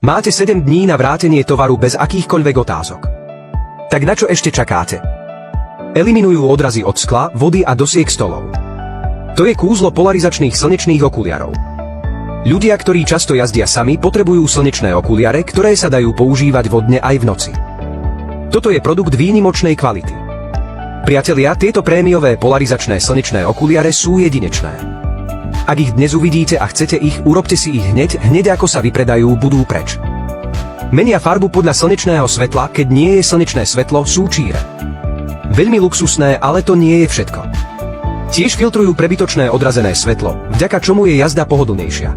Máte 7 dní na vrátenie tovaru bez akýchkoľvek otázok. Tak na čo ešte čakáte? Eliminujú odrazy od skla, vody a dosiek stolov. To je kúzlo polarizačných slnečných okuliarov. Ľudia, ktorí často jazdia sami, potrebujú slnečné okuliare, ktoré sa dajú používať vodne aj v noci. Toto je produkt výnimočnej kvality. Priatelia, tieto prémiové polarizačné slnečné okuliare sú jedinečné. Ak ich dnes uvidíte a chcete ich, urobte si ich hneď ako sa vypredajú, budú preč. Menia farbu podľa slnečného svetla, keď nie je slnečné svetlo, sú číre. Veľmi luxusné, ale to nie je všetko. Tiež filtrujú prebytočné odrazené svetlo, vďaka čomu je jazda pohodlnejšia.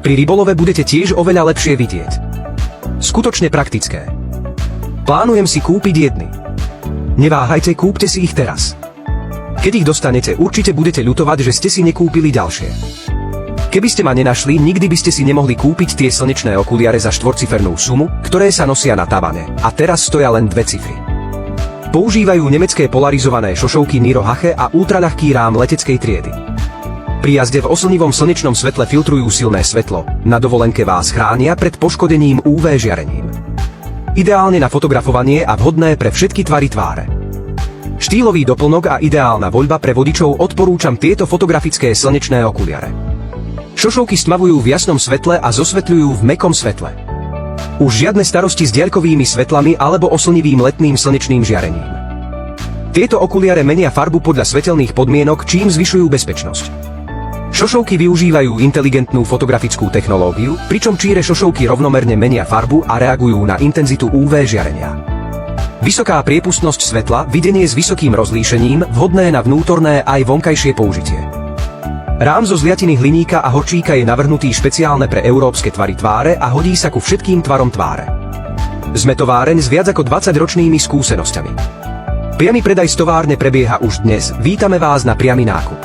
Pri rybolove budete tiež oveľa lepšie vidieť. Skutočne praktické. Plánujem si kúpiť jedny. Neváhajte, kúpte si ich teraz. Keď ich dostanete, určite budete ľutovať, že ste si nekúpili ďalšie. Keby ste ma nenašli, nikdy by ste si nemohli kúpiť tie slnečné okuliare za štvorcifernú sumu, ktoré sa nosia na tavane, a teraz stoja len 2 cifry. Používajú nemecké polarizované šošovky Niro Hache a ultraľahký rám leteckej triedy. Pri jazde v oslnivom slnečnom svetle filtrujú silné svetlo, na dovolenke vás chránia pred poškodením UV žiarením. Ideálne na fotografovanie a vhodné pre všetky tvary tváre. Štýlový doplnok a ideálna voľba pre vodičov, odporúčam tieto fotografické slnečné okuliare. Šošovky stmavujú v jasnom svetle a zosvetľujú v mäkkom svetle. Už žiadne starosti s diaľkovými svetlami alebo oslnivým letným slnečným žiarením. Tieto okuliare menia farbu podľa svetelných podmienok, čím zvyšujú bezpečnosť. Šošovky využívajú inteligentnú fotografickú technológiu, pričom číre šošovky rovnomerne menia farbu a reagujú na intenzitu UV žiarenia. Vysoká priepustnosť svetla, videnie s vysokým rozlíšením, vhodné na vnútorné aj vonkajšie použitie. Rám zo zliatiny hliníka a horčíka je navrhnutý špeciálne pre európske tvary tváre a hodí sa ku všetkým tvarom tváre. Sme továreň s viac ako 20-ročnými skúsenosťami. Priamy predaj z továrne prebieha už dnes, vítame vás na priamy nákup.